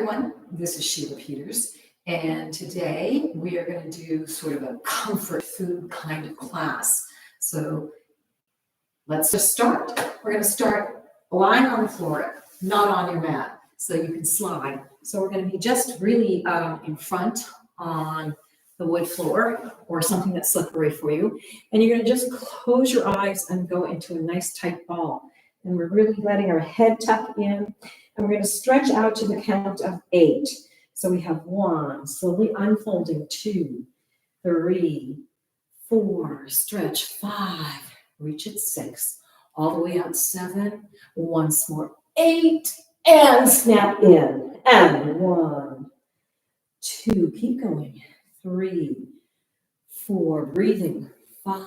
everyone, this is Sheila Peters, and today we are going to do sort of a comfort food kind of class. So let's just start. We're going to start lying on the floor, not on your mat, so you can slide. So we're going to be just really in front on the wood floor or something that's slippery for you. And you're going to just close your eyes and go into a nice tight ball. And we're really letting our head tuck in. And we're going to stretch out to the count of 8. So we have 1, slowly unfolding, 2, 3, 4, stretch, 5, reach at 6, all the way out 7, once more, 8, and snap in, and 1, 2, keep going, 3, 4, breathing, 5,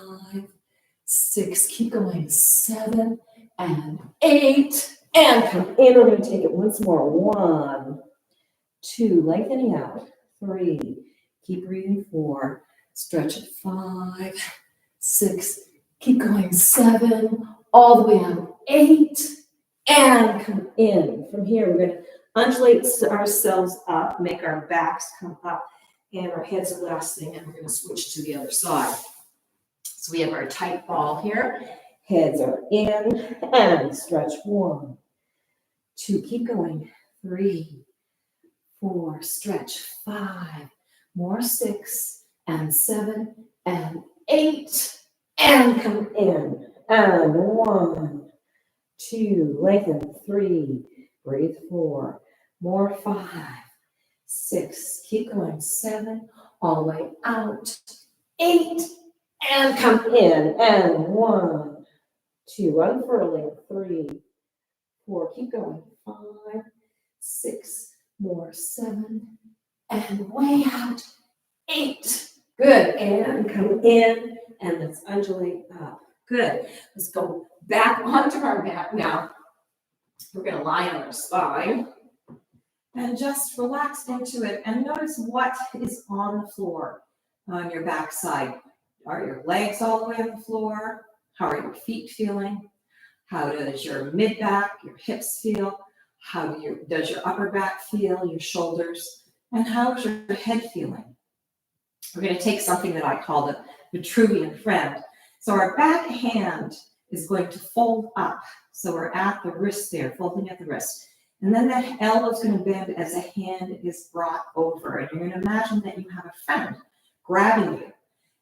6, keep going, 7, and 8, and come in. We're going to take it once more. 1, 2, lengthening out. 3, keep breathing. 4, stretch at 5, 6, keep going. 7, all the way out. 8, and come in. From here, we're going to undulate ourselves up, make our backs come up, and our heads are last thing, and we're going to switch to the other side. So we have our tight ball here. Heads are in, and stretch. 1, 2, keep going. 3, 4, stretch. 5, more, 6, and 7, and 8, and come in. And 1, 2, lengthen. 3, breathe. 4, more. 5, 6, keep going. 7, all the way out. 8, and come in. And 1, 2, unfurling. 3, 4, keep going. 5, 6, more. 7, and way out. 8. Good. And come in, and let's undulate up. Good. Let's go back onto our mat now. We're going to lie on our spine and just relax into it and notice what is on the floor on your backside. Are your legs all the way on the floor? How are your feet feeling? How does your mid-back, your hips feel? How does your upper back feel, your shoulders? And how is your head feeling? We're going to take something that I call the Vitruvian friend. So our back hand is going to fold up. So we're at the wrist there, folding at the wrist. And then that elbow is going to bend as a hand is brought over. And you're going to imagine that you have a friend grabbing you.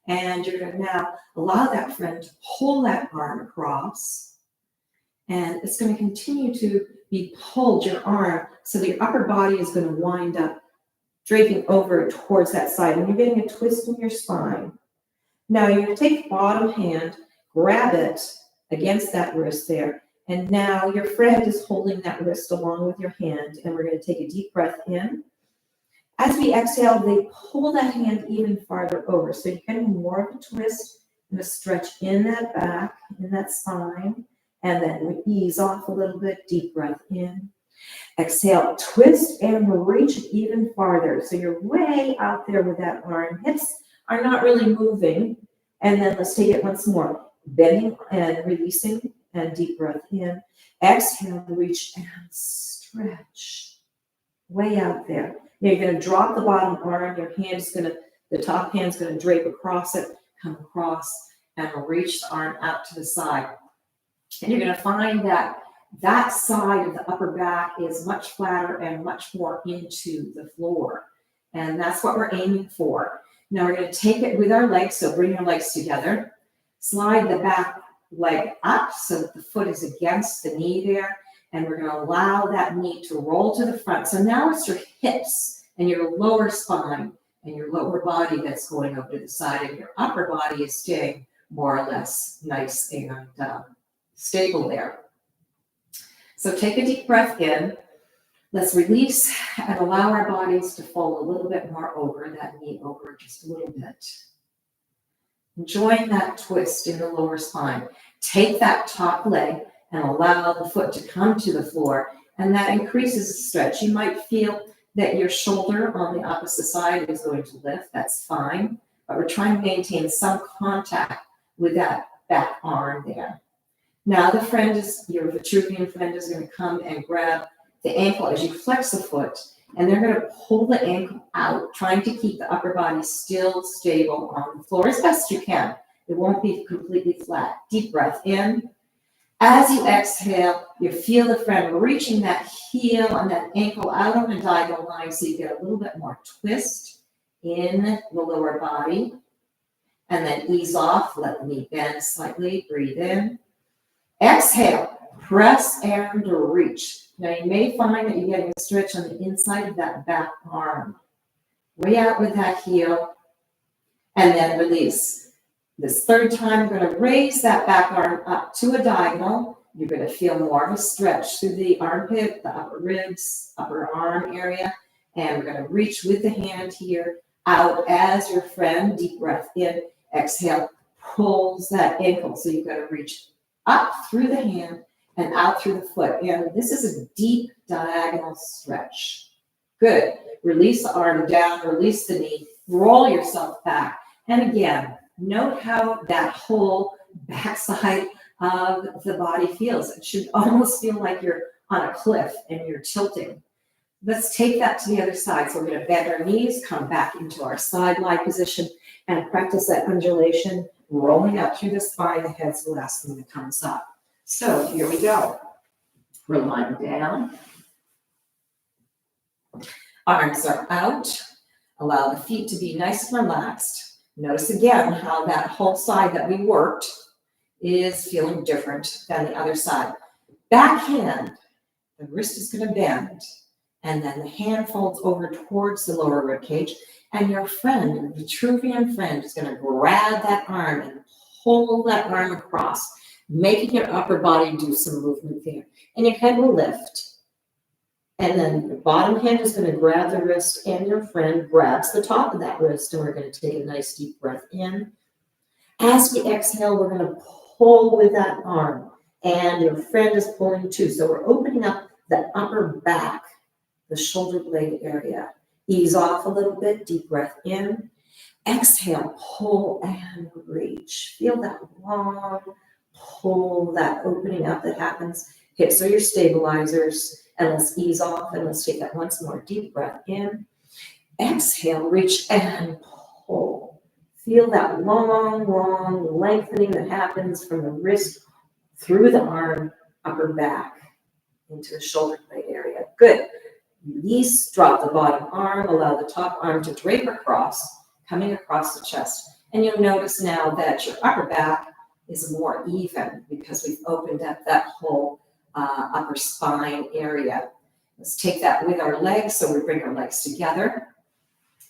And you're going to now allow that friend to pull that arm across. And it's going to continue to be pulled, your arm, so that your upper body is going to wind up draping over towards that side. And you're getting a twist in your spine. Now you're going to take the bottom hand, grab it against that wrist there. And now your friend is holding that wrist along with your hand. And we're going to take a deep breath in. As we exhale, they pull that hand even farther over. So you're getting more of a twist and a stretch in that back, in that spine. And then we ease off a little bit, deep breath in. Exhale, twist and reach even farther. So you're way out there with that arm. Hips are not really moving. And then let's take it once more. Bending and releasing and deep breath in. Exhale, reach and stretch. Way out there. Now you're going to drop the bottom arm. Your hand is going to, the top hand's going to drape across it, come across, and reach the arm out to the side. And you're going to find that that side of the upper back is much flatter and much more into the floor. And that's what we're aiming for. Now we're going to take it with our legs. So bring your legs together. Slide the back leg up so that the foot is against the knee there. And we're going to allow that knee to roll to the front. So now it's your hips and your lower spine and your lower body that's going over to the side. And your upper body is staying more or less nice and stable there. So take a deep breath in. Let's release and allow our bodies to fold a little bit more over, that knee over just a little bit. Enjoying that twist in the lower spine. Take that top leg and allow the foot to come to the floor, and that increases the stretch. You might feel that your shoulder on the opposite side is going to lift. That's fine, but we're trying to maintain some contact with that back arm there. Now the friend is, your Vitruvian friend is going to come and grab the ankle. As you flex the foot, And they're going to pull the ankle out, trying to keep the upper body still stable on the floor as best you can. It won't be completely flat. Deep breath in. As you exhale, you feel the friend reaching that heel and that ankle out on a diagonal line so you get a little bit more twist in the lower body. And then ease off, let the knee bend slightly, breathe in. Exhale, press and reach. Now you may find that you're getting a stretch on the inside of that back arm. Way out with that heel, and then release. This third time, I'm going to raise that back arm up to a diagonal. You're going to feel more of a stretch through the armpit, the upper ribs, upper arm area. And we're going to reach with the hand here out as your friend. Deep breath in. Exhale, pulls that ankle. So you've got to reach up through the hand and out through the foot. And this is a deep diagonal stretch. Good. Release the arm down, release the knee, roll yourself back. And again, note how that whole backside of the body feels. It should almost feel like you're on a cliff and you're tilting. Let's take that to the other side. So we're going to bend our knees, come back into our side lie position, and practice that undulation, rolling up through the spine. The head's the last thing that comes up. So here we go. We're lying down. Arms are out. Allow the feet to be nice and relaxed. Notice again how that whole side that we worked is feeling different than the other side. Back hand, the wrist is going to bend, and then the hand folds over towards the lower rib cage, and your friend, your Vitruvian friend, is going to grab that arm and pull that arm across, making your upper body do some movement there. And your head will lift. And then the bottom hand is going to grab the wrist, and your friend grabs the top of that wrist, and we're going to take a nice deep breath in. As we exhale, we're going to pull with that arm, and your friend is pulling too. So we're opening up the upper back, the shoulder blade area. Ease off a little bit, deep breath in. Exhale, pull and reach. Feel that long pull, that opening up that happens. Hips are your stabilizers. And let's ease off, and let's take that once more. Deep breath in. Exhale, reach and pull. Feel that long lengthening that happens from the wrist through the arm, upper back, into the shoulder blade area. Good. Release, drop the bottom arm, allow the top arm to drape across, coming across the chest. And you'll notice now that your upper back is more even because we've opened up that whole upper spine area. Let's take that with our legs. So we bring our legs together,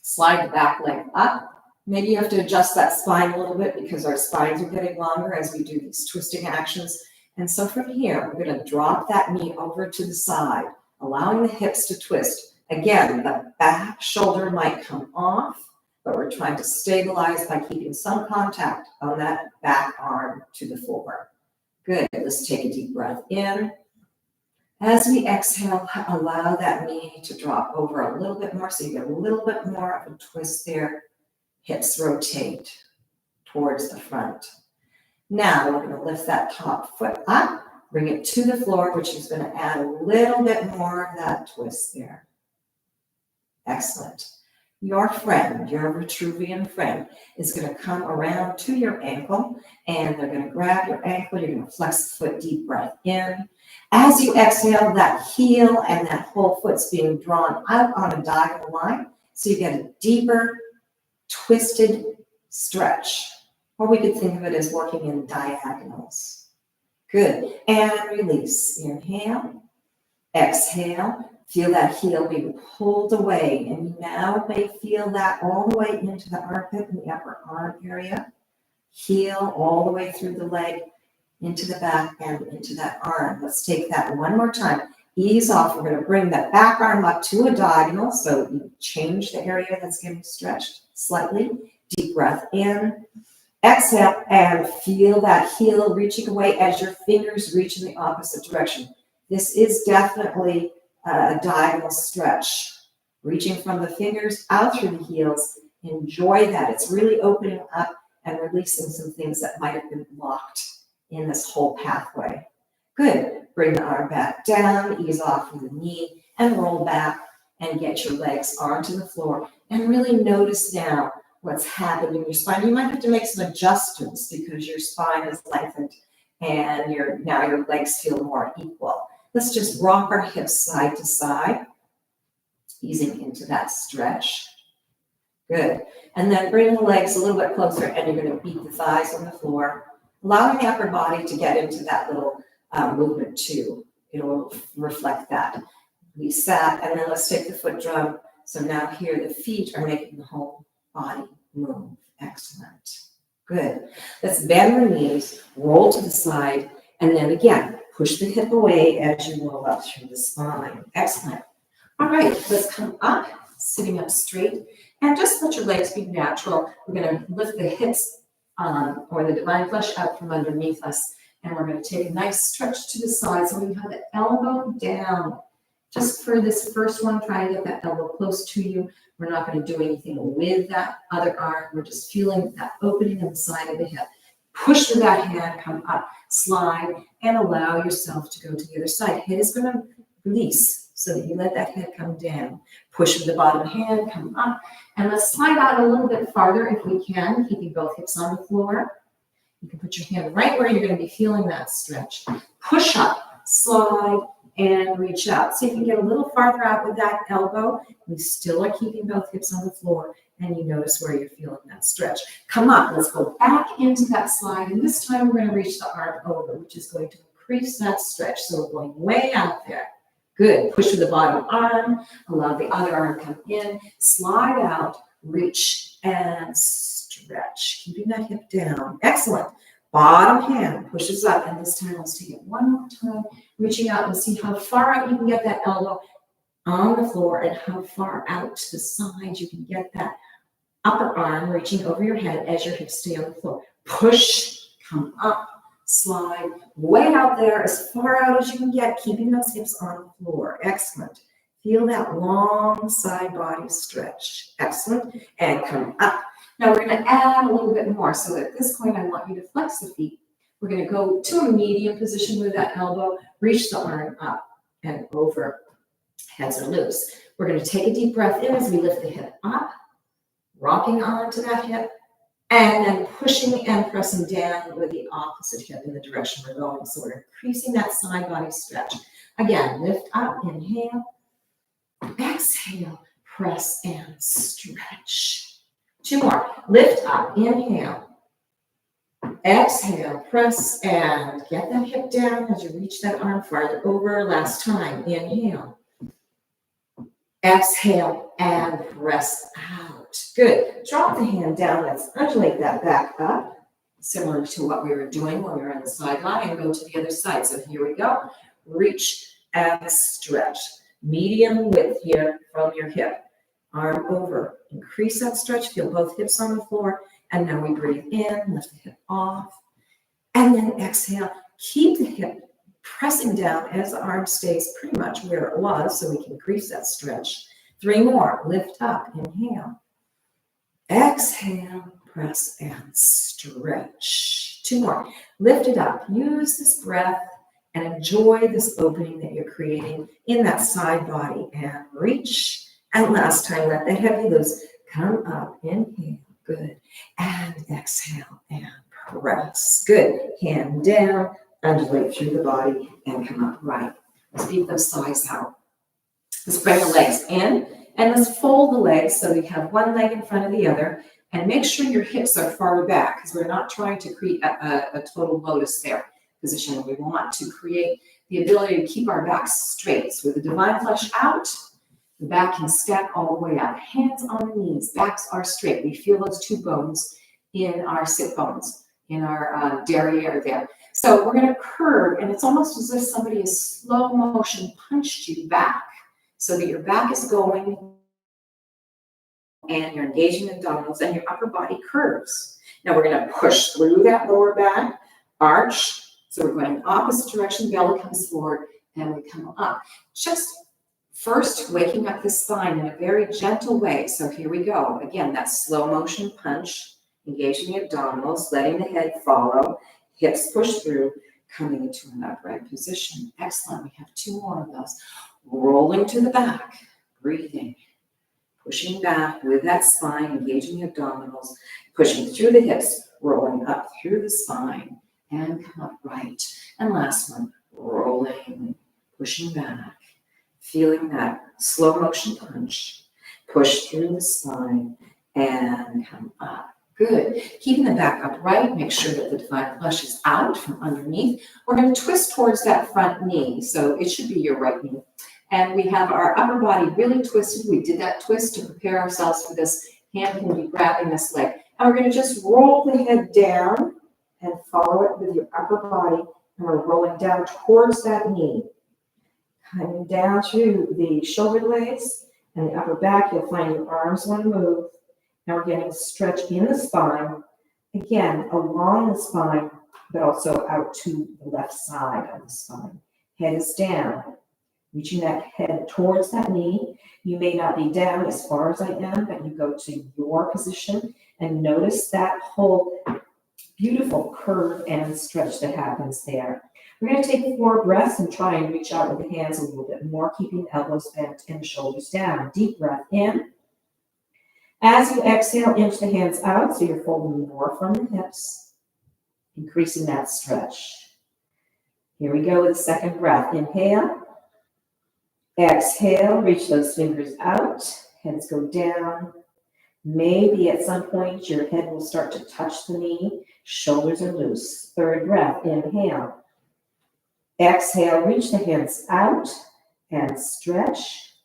slide the back leg up. Maybe you have to adjust that spine a little bit because our spines are getting longer as we do these twisting actions. And so from here, we're going to drop that knee over to the side, allowing the hips to twist. Again, the back shoulder might come off, but we're trying to stabilize by keeping some contact on that back arm to the floor. Good. Let's take a deep breath in. As we exhale, allow that knee to drop over a little bit more so you get a little bit more of a twist there. Hips rotate towards the front. Now we're going to lift that top foot up, bring it to the floor, which is going to add a little bit more of that twist there. Excellent. Your friend, your Vitruvian friend, is going to come around to your ankle, and they're going to grab your ankle. You're going to flex the foot, deep breath in. As you exhale, that heel and that whole foot's being drawn out on a diagonal line, so you get a deeper, twisted stretch. Or we could think of it as working in diagonals. Good. And release. Inhale. Exhale. Feel that heel being pulled away, and you now may feel that all the way into the armpit and the upper arm area. Heel all the way through the leg, into the back and into that arm. Let's take that one more time. Ease off. We're going to bring that back arm up to a diagonal, so you change the area that's getting stretched slightly. Deep breath in. Exhale, and feel that heel reaching away as your fingers reach in the opposite direction. This is definitely a diagonal stretch, reaching from the fingers out through the heels. Enjoy that. It's really opening up and releasing some things that might have been blocked in this whole pathway. Good. Bring the arm back down, ease off with the knee, and roll back. and get your legs onto the floor and really notice now what's happened in your spine. You might have to make some adjustments because your spine is lengthened and now your legs feel more equal. Let's just rock our hips side to side, easing into that stretch. Good. And then bring the legs a little bit closer, and you're going to beat the thighs on the floor, allowing the upper body to get into that little movement too. It'll reflect that. We sat, and then let's take the foot drum. So now here the feet are making the whole body move. Excellent. Good. Let's bend the knees, roll to the side, and then again, push the hip away as you roll up through the spine. Excellent. All right, let's come up, sitting up straight, and just let your legs be natural. We're going to lift the hips or the divine flesh out from underneath us, and we're going to take a nice stretch to the side. So we have the elbow down. Just for this first one, try to get that elbow close to you. We're not going to do anything with that other arm. We're just feeling that opening on the side of the hip. Push with that hand, come up, slide, and allow yourself to go to the other side. Head is going to release so that you let that head come down. Push with the bottom hand, come up, and let's slide out a little bit farther if we can, keeping both hips on the floor. You can put your hand right where you're going to be feeling that stretch. Push up, slide, and reach out. See if you can get a little farther out with that elbow. We still are keeping both hips on the floor, and you notice where you're feeling that stretch. Come up, let's go back into that slide, and this time we're going to reach the arm over, which is going to increase that stretch. So we're going way out there. Good. Push with the bottom arm, allow the other arm to come in, slide out, reach, and stretch. Keeping that hip down. Excellent. Bottom hand pushes up, and this time let's take it one more time, reaching out and see how far out you can get that elbow on the floor and how far out to the side you can get that upper arm reaching over your head as your hips stay on the floor. Push, come up, slide, way out there, as far out as you can get, keeping those hips on the floor. Excellent. Feel that long side body stretch. Excellent. And come up. Now we're going to add a little bit more. So at this point, I want you to flex the feet. We're going to go to a medium position with that elbow, reach the arm up and over. Hands are loose. We're going to take a deep breath in as we lift the hip up, rocking onto that hip, and then pushing and pressing down with the opposite hip in the direction we're going. So we're increasing that side body stretch. Again, lift up, inhale, exhale, press and stretch. Two more. Lift up, inhale, exhale, press and get that hip down as you reach that arm farther over. Last time, inhale, exhale, and press out. Good. Drop the hand down. Let's undulate that back up, similar to what we were doing when we were on the sideline, and go to the other side. So here we go. Reach and stretch. Medium width here from your hip. Arm over. Increase that stretch. Feel both hips on the floor. And now we breathe in, lift the hip off. And then exhale. Keep the hip pressing down as the arm stays pretty much where it was so we can increase that stretch. Three more. Lift up. Inhale. Exhale. Press and stretch. Two more. Lift it up. Use this breath and enjoy this opening that you're creating in that side body. And reach. And last time, let the head be loose. Come up. Inhale. Good. And exhale and press. Good. Hand down. Undulate through the body and come up right. Let's beat those thighs out. Let's bring the legs in and let's fold the legs so we have one leg in front of the other. And make sure your hips are far back because we're not trying to create a total lotus there position. We want to create the ability to keep our backs straight. So with the divine flesh out, the back can stack all the way out. Hands on the knees, backs are straight. We feel those two bones in our sit bones, in our derriere there. So we're going to curve, and it's almost as if somebody has slow motion punched you back so that your back is going and you're engaging the abdominals and your upper body curves. Now we're going to push through that lower back, arch. So we're going in the opposite direction, belly comes forward, and we come up. Just first, waking up the spine in a very gentle way. So here we go. Again, that slow motion punch, engaging the abdominals, letting the head follow, hips push through, coming into an upright position. Excellent. We have two more of those. Rolling to the back, breathing, pushing back with that spine, engaging the abdominals, pushing through the hips, rolling up through the spine, and come up right. And last one, rolling, pushing back, feeling that slow motion punch, push through the spine, and come up. Good. Keeping the back upright, make sure that the divine flesh is out from underneath. We're going to twist towards that front knee, so it should be your right knee. And we have our upper body really twisted. We did that twist to prepare ourselves for this. Hand can be grabbing this leg. And we're going to just roll the head down and follow it with your upper body. And we're rolling down towards that knee. Coming down through the shoulder blades and the upper back, you'll find your arms want to move. Now we're getting a stretch in the spine. Again, along the spine, but also out to the left side of the spine. Head is down. Reaching that head towards that knee. You may not be down as far as I am, but you go to your position and notice that whole beautiful curve and stretch that happens there. We're going to take 4 breaths and try and reach out with the hands a little bit more, keeping the elbows bent and the shoulders down. Deep breath in. As you exhale, inch the hands out so you're folding more from the hips, increasing that stretch. Here we go with the second breath. Inhale. Exhale, reach those fingers out, heads go down. Maybe at some point your head will start to touch the knee, shoulders are loose. Third breath, inhale. Exhale, reach the hands out and stretch.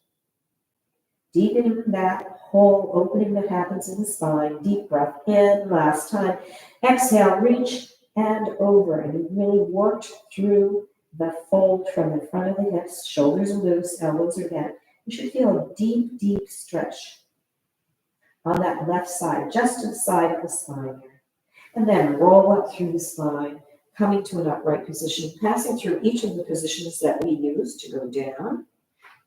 Deepening that whole opening that happens in the spine. Deep breath in, last time. Exhale, reach and over. And you really worked through the fold from the front of the hips, shoulders are loose, elbows are bent. You should feel a deep, deep stretch on that left side, just to the side of the spine here. And then roll up through the spine, coming to an upright position, passing through each of the positions that we use to go down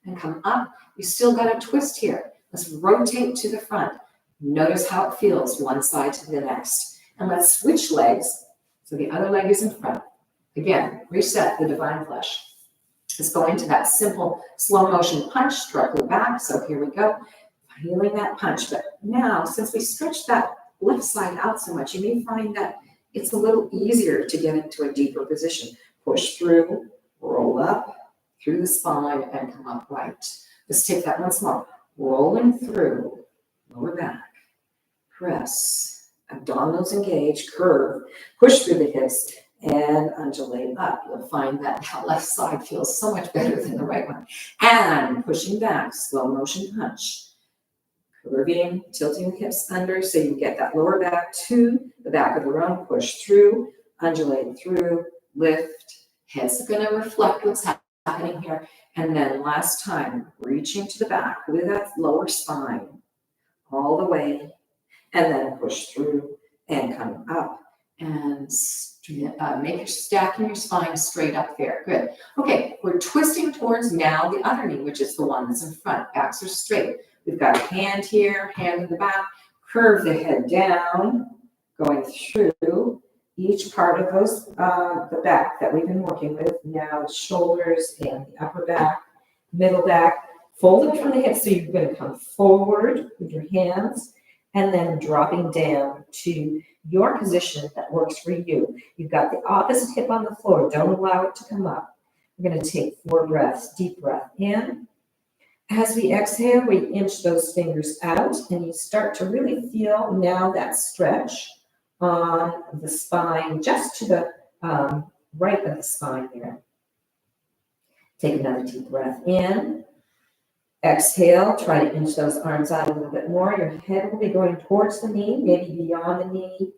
and come up. You still got a twist here. Let's rotate to the front. Notice how it feels one side to the next. And let's switch legs so the other leg is in front. Again, reset the divine flesh. Let's go into that simple slow motion punch directly back. So here we go, feeling that punch. But now, since we stretched that left side out so much, you may find that it's a little easier to get into a deeper position. Push through, roll up through the spine, and come up right. Let's take that once more. Rolling through, lower back, press, abdominals engage, curve, push through the hips, and undulate up. You'll find that left side feels so much better than the right one. And pushing back, slow motion punch. Curving, tilting the hips under so you get that lower back to the back of the run. Push through, undulate through, lift. Head's going to reflect what's happening here. And then last time, reaching to the back with that lower spine all the way. And then push through and come up. And make your stacking your spine straight up there. Good. Okay, we're twisting towards now the other knee, which is the one that's in front. Backs are straight. We've got a hand here, hand in the back. Curve the head down, going through each part of those, the back that we've been working with. Now the shoulders and the upper back, middle back. Fold it from the hips, so you're going to come forward with your hands and then dropping down to your position that works for you. You've got the opposite hip on the floor. Don't allow it to come up. We're going to take 4 breaths. Deep breath in. As we exhale, we inch those fingers out, and you start to really feel now that stretch on the spine, just to the right of the spine there. Take another deep breath in. Exhale, try to inch those arms out a little bit more. Your head will be going towards the knee, maybe beyond the knee,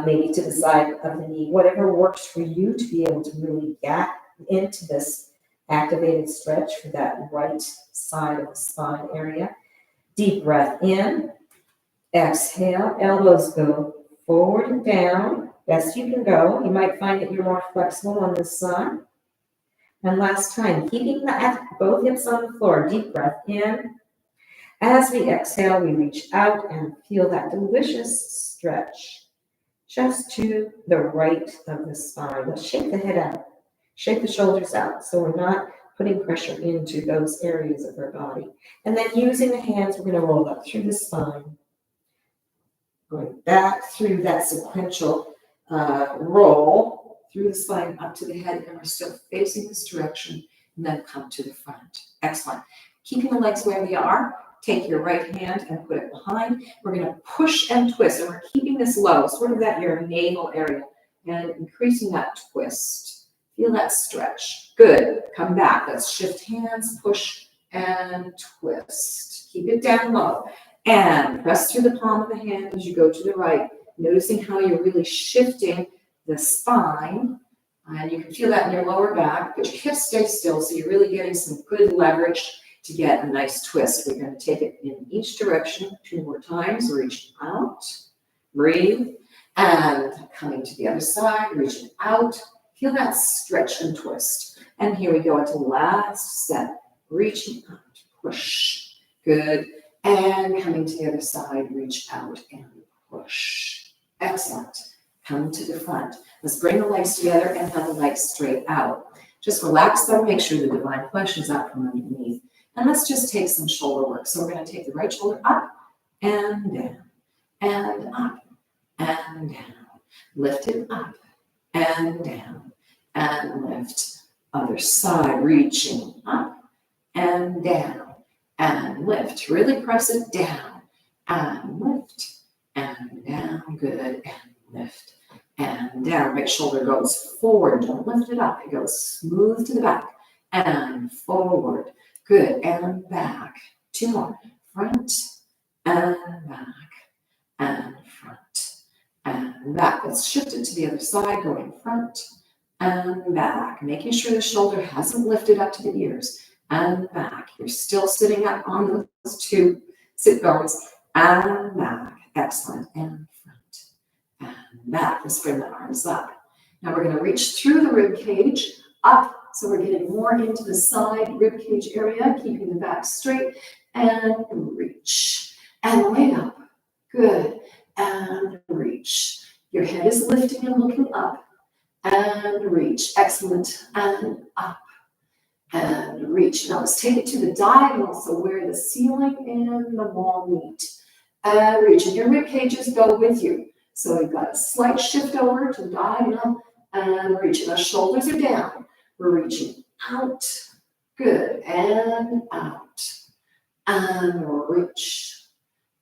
maybe to the side of the knee, whatever works for you to be able to really get into this activated stretch for that right side of the spine area. Deep breath in. Exhale, elbows go forward and down, best you can go. You might find that you're more flexible on this side. And last time, keeping both hips on the floor, deep breath in. As we exhale, we reach out and feel that delicious stretch just to the right of the spine. Let's shake the head out, shake the shoulders out. So we're not putting pressure into those areas of our body. And then using the hands, we're going to roll up through the spine, going back through that sequential roll through the spine up to the head, and we're still facing this direction, and then come to the front. Excellent. Keeping the legs where they are, take your right hand and put it behind. We're going to push and twist, and we're keeping this low, sort of at your navel area, and increasing that twist. Feel that stretch. Good. Come back. Let's shift hands, push and twist. Keep it down low. And press through the palm of the hand as you go to the right, noticing how you're really shifting the spine. And you can feel that in your lower back, but your hips stay still, so you're really getting some good leverage to get a nice twist. We're going to take it in each direction 2 more times. Reach out, breathe, and coming to the other side, reaching out. Feel that stretch and twist. And here we go into the last set, reaching out, push. Good. And coming to the other side, reach out and push. Excellent. Come to the front. Let's bring the legs together and have the legs straight out. Just relax them, make sure the divine flesh is out from underneath. And let's just take some shoulder work. So we're going to take the right shoulder up and down, and up and down. Lift it up and down, and lift. Other side, reaching up and down, and lift. Really press it down, and lift, and down. Good, and lift. And down, right shoulder goes forward. Don't lift it up. It goes smooth to the back and forward. Good, and back. 2 more. Front and back and front and back. Let's shift it to the other side, going front and back. Making sure the shoulder hasn't lifted up to the ears. And back. You're still sitting up on those 2 sit bones. And back. Excellent. And and back. Let's bring the arms up. Now we're going to reach through the rib cage up, so we're getting more into the side rib cage area, keeping the back straight, and reach and way up. Good. And reach. Your head is lifting and looking up, and reach. Excellent. And up and reach. Now let's take it to the diagonal, so where the ceiling and the wall meet. And reach, and your rib cages go with you. So we've got a slight shift over to the diagonal and reaching. Our shoulders are down. We're reaching out. Good. And out. And reach.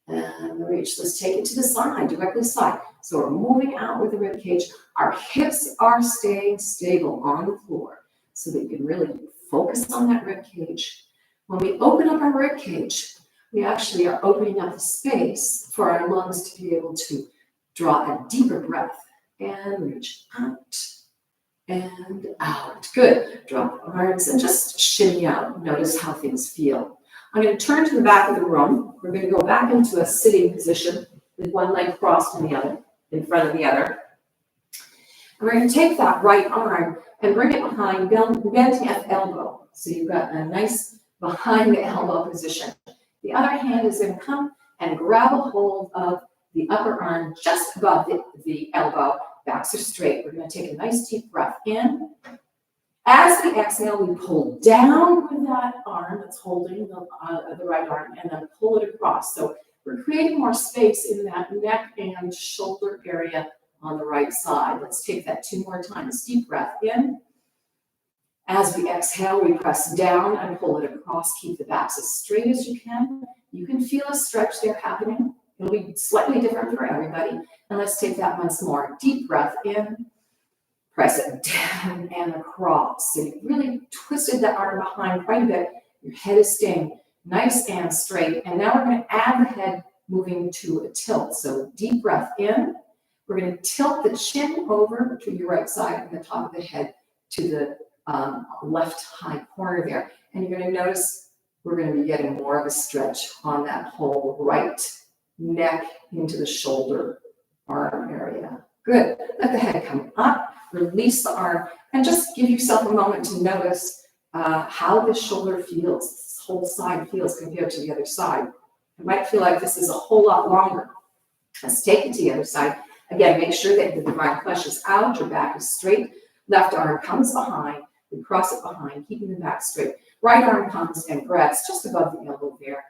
And reach. Let's take it to the side, directly side. So we're moving out with the rib cage. Our hips are staying stable on the floor so that you can really focus on that rib cage. When we open up our rib cage, we actually are opening up the space for our lungs to be able to draw a deeper breath and reach out and out. Good. Drop the arms and just shimmy out. Notice how things feel. I'm going to turn to the back of the room. We're going to go back into a sitting position with one leg crossed in the other, in front of the other. And we're going to take that right arm and bring it behind, bending at the elbow. So you've got a nice behind the elbow position. The other hand is going to come and grab a hold of the upper arm just above the elbow. Backs are straight. We're going to take a nice deep breath in. As we exhale, we pull down with that arm that's holding the right arm, and then pull it across. So we're creating more space in that neck and shoulder area on the right side. Let's take that 2 more times. Deep breath in. As we exhale, we press down and pull it across. Keep the backs as straight as you can. You can feel a stretch there happening. It'll be slightly different for everybody. And let's take that once more. Deep breath in. Press it down and across. So you've really twisted the arm behind quite a bit. Your head is staying nice and straight. And now we're going to add the head moving to a tilt. So deep breath in. We're going to tilt the chin over to your right side and the top of the head to the left high corner there. And you're going to notice we're going to be getting more of a stretch on that whole right neck into the shoulder arm area. Good. Let the head come up. Release the arm and just give yourself a moment to notice how this shoulder feels, this whole side feels compared to the other side. It might feel like this is a whole lot longer. Let's take it to the other side. Again, make sure that the divine flesh is out, your back is straight, left arm comes behind. We cross it behind, keeping the back straight. Right arm comes and grabs just above the elbow there.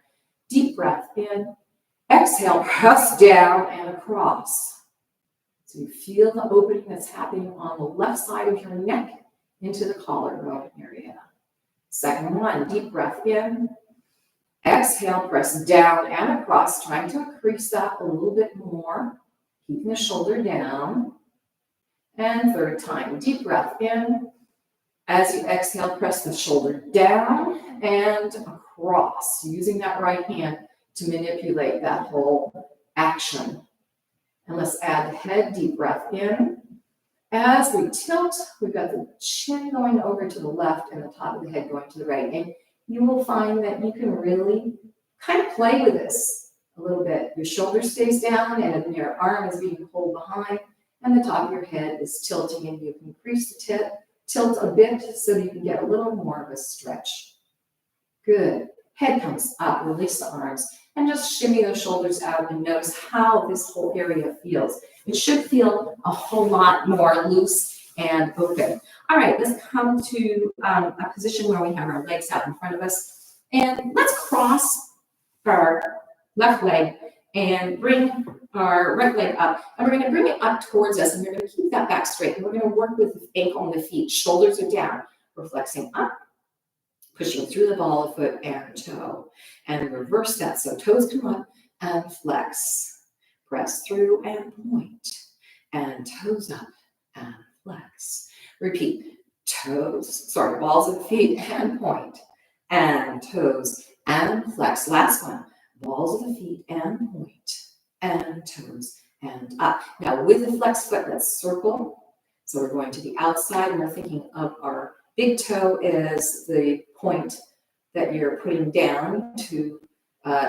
Deep breath in. Exhale, press down and across. So you feel the opening that's happening on the left side of your neck into the collarbone area. Second one, deep breath in. Exhale, press down and across, trying to increase that a little bit more, keeping the shoulder down. And third time, deep breath in. As you exhale, press the shoulder down and across, using that right hand to manipulate that whole action. And let's add the head, deep breath in. As we tilt, we've got the chin going over to the left and the top of the head going to the right. And you will find that you can really kind of play with this a little bit. Your shoulder stays down and your arm is being pulled behind and the top of your head is tilting, and you can increase the tilt a bit so that you can get a little more of a stretch. Good. Head comes up, release the arms, and just shimmy those shoulders out and notice how this whole area feels. It should feel a whole lot more loose and open. All right, let's come to a position where we have our legs out in front of us. And let's cross our left leg and bring our right leg up. And we're going to bring it up towards us, and we're going to keep that back straight. And we're going to work with the ankle and the feet. Shoulders are down. We're flexing up, pushing through the ball of foot and toe. And reverse that. So toes come up and flex. Press through and point. And toes up and flex. Repeat. Balls of the feet and point. And toes and flex. Last one. Balls of the feet and point. And toes and up. Now with the flex foot, let's circle. So we're going to the outside, and we're thinking of our big toe is the point that you're putting down to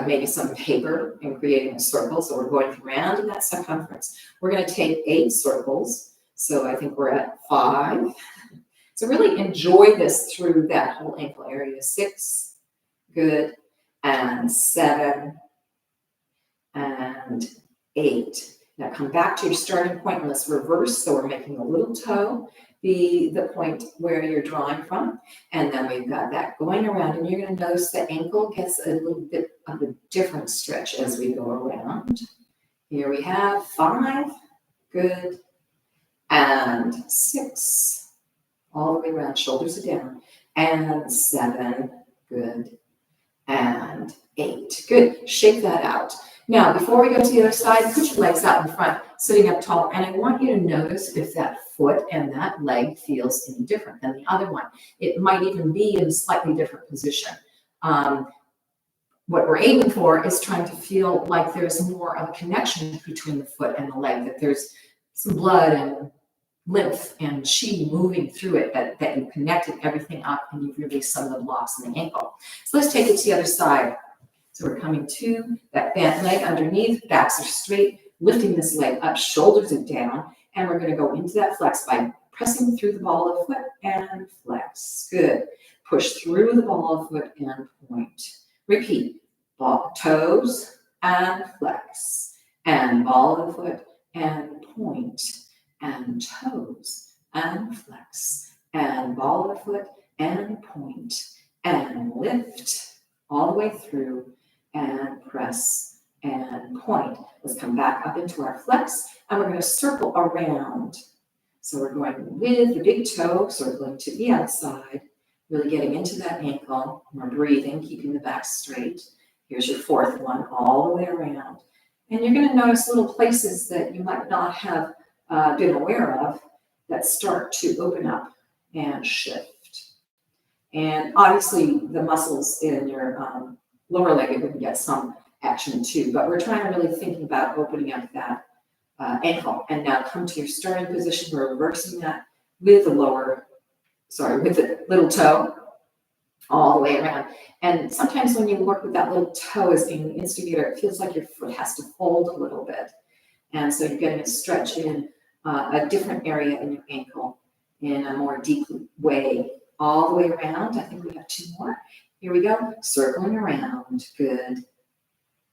maybe some paper and creating a circle. So we're going around in that circumference. We're going to take 8 circles. So I think we're at 5. So really enjoy this through that whole ankle area. 6, good, and 7, and 8. Now come back to your starting point and let's reverse. So we're making a little toe be the point where you're drawing from. And then we've got that going around, and you're going to notice the ankle gets a little bit of a different stretch as we go around. Here we have 5, good, and 6, all the way around, shoulders are down, and 7, good, and 8, good. Shake that out. Now, before we go to the other side, put your legs out in front, sitting up tall, and I want you to notice if that foot and that leg feels any different than the other one. It might even be in a slightly different position. What we're aiming for is trying to feel like there's more of a connection between the foot and the leg, that there's some blood and lymph and chi moving through it, that you connected everything up and you've released some of the blocks in the ankle. So let's take it to the other side. So we're coming to that bent leg underneath, backs are straight, lifting this leg up, shoulders are down, and we're going to go into that flex by pressing through the ball of foot and flex. Good. Push through the ball of foot and point. Repeat. Ball, toes and flex, and ball of the foot and point, and toes and flex, and ball of the foot and point, and lift all the way through and press and point. Let's come back up into our flex, and we're going to circle around. So we're going with the big toe, circling to the outside, really getting into that ankle. We're breathing, keeping the back straight. Here's your 4th one, all the way around. And you're going to notice little places that you might not have been aware of that start to open up and shift. And obviously the muscles in your lower leg are going to get some action too, but we're trying to really think about opening up that ankle. And now come to your starting position. We're reversing that with the with the little toe all the way around. And sometimes when you work with that little toe as being the instigator, it feels like your foot has to fold a little bit. And so you're getting a stretch in a different area in your ankle in a more deep way, all the way around. I think we have 2 more. Here we go. Circling around. Good.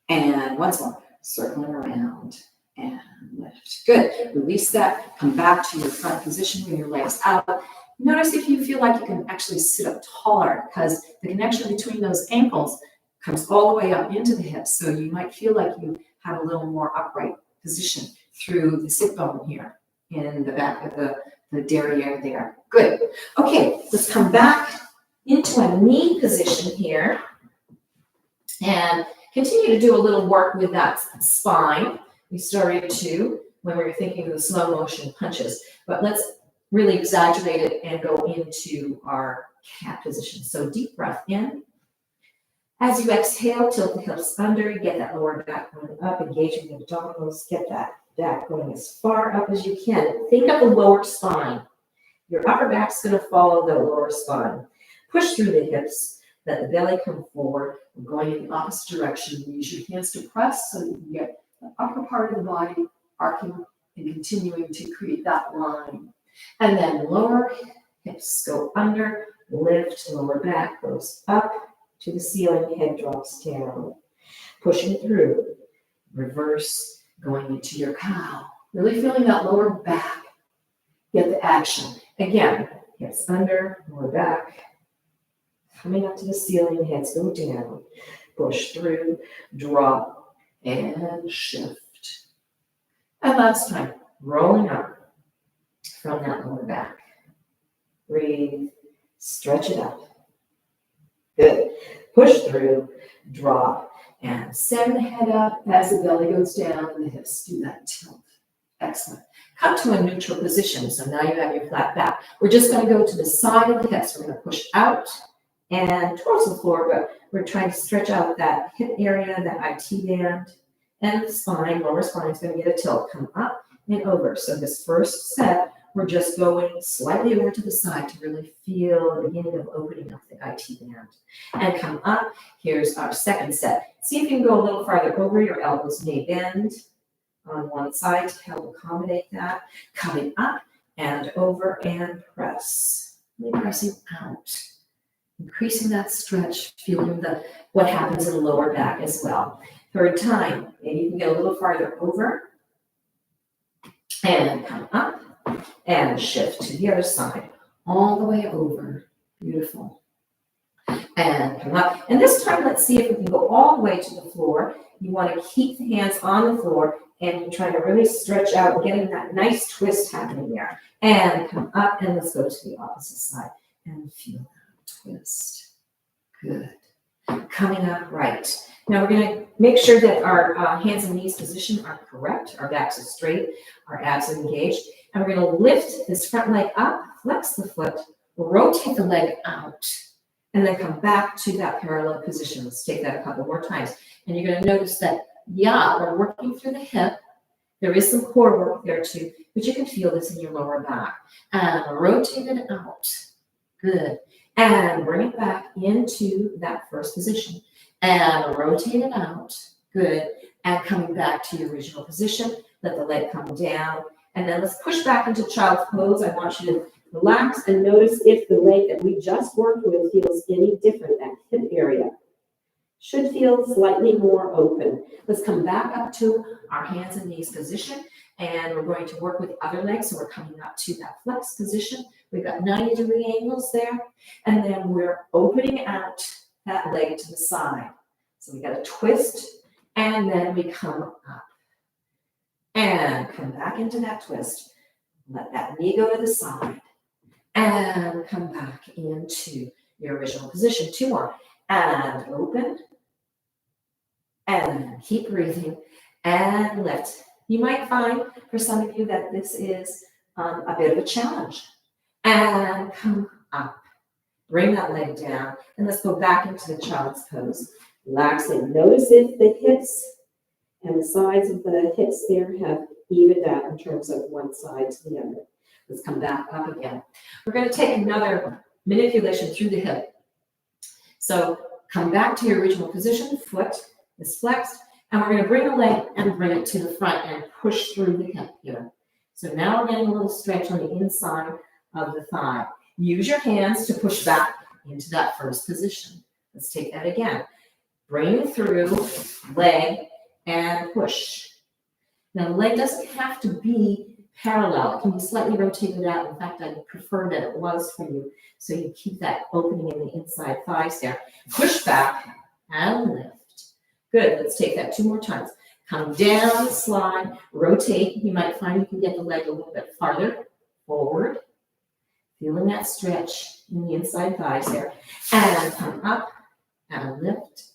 And once more. Circling around and lift. Good. Release that. Come back to your front position with your legs out. Notice if you feel like you can actually sit up taller, because the connection between those ankles comes all the way up into the hips. So you might feel like you have a little more upright position through the sit bone here in the back of the derriere there. Good. Okay, let's come back into a knee position here and continue to do a little work with that spine. We started to when we were thinking of the slow motion punches, but let's really exaggerate it and go into our cat position. So deep breath in. As you exhale, tilt the hips under, get that lower back going up, engaging the abdominals, get that back going as far up as you can. Think of the lower spine. Your upper back's going to follow the lower spine. Push through the hips, let the belly come forward. We're going in the opposite direction. Use your hands to press so that you can get the upper part of the body arcing and continuing to create that line. And then lower hips go under, lift, lower back goes up to the ceiling, head drops down. Pushing through, reverse, going into your cow. Really feeling that lower back. Get the action. Again, hips under, lower back. Coming up to the ceiling, heads go down. Push through, drop, and shift. And last time, rolling up from that lower back. Breathe, stretch it up. Good. Push through, drop, and send the head up as the belly goes down and the hips do that tilt. Excellent. Come to a neutral position. So now you have your flat back. We're just going to go to the side of the hips. We're going to push out and towards the floor, but we're trying to stretch out that hip area, that IT band, and the spine, lower spine is going to get a tilt. Come up and over. So this first set, we're just going slightly over to the side to really feel the beginning of opening up the IT band. And come up. Here's our second set. See if you can go a little farther over. Your elbows may bend on one side to help accommodate that. Coming up and over and press. Really pressing out. Increasing that stretch, feeling what happens in the lower back as well. Third time, maybe you can get a little farther over. And come up. And shift to the other side, all the way over. Beautiful. And come up. And this time, let's see if we can go all the way to the floor. You want to keep the hands on the floor, and you're trying to really stretch out, getting that nice twist happening there. And come up, and let's go to the opposite side and feel that twist. Good. Coming up right. Now we're going to make sure that our hands and knees position are correct. Our backs are straight, our abs are engaged. And we're going to lift this front leg up, flex the foot, rotate the leg out, and then come back to that parallel position. Let's take that a couple more times. And you're going to notice that, yeah, we're working through the hip. There is some core work there too, but you can feel this in your lower back. And rotate it out. Good. And bring it back into that first position. And rotate it out. Good. And coming back to your original position. Let the leg come down. And then let's push back into child's pose. I want you to relax and notice if the leg that we just worked with feels any different, that hip area. Should feel slightly more open. Let's come back up to our hands and knees position. And we're going to work with the other leg. So we're coming up to that flex position. We've got 90-degree angles there. And then we're opening out that leg to the side. So we got a twist. And then we come up. And come back into that twist. Let that knee go to the side. And come back into your original position. Two more. And open. And keep breathing. And lift. You might find for some of you that this is a bit of a challenge. And come up. Bring that leg down. And let's go back into the child's pose. Relax and notice if the hips and the sides of the hips there have evened out in terms of one side to the other. Let's come back up again. We're going to take another manipulation through the hip. So come back to your original position. Foot is flexed. And we're going to bring the leg and bring it to the front and push through the hip here. So now we're getting a little stretch on the inside of the thigh. Use your hands to push back into that first position. Let's take that again. Bring through, leg, and push. Now the leg doesn't have to be parallel. It can be slightly rotated out. In fact, I prefer that it was for you. So you keep that opening in the inside thighs there. Push back and lift. Good. Let's take that 2 more times. Come down, slide, rotate. You might find you can get the leg a little bit farther forward. Feeling that stretch in the inside thighs there. And come up and lift.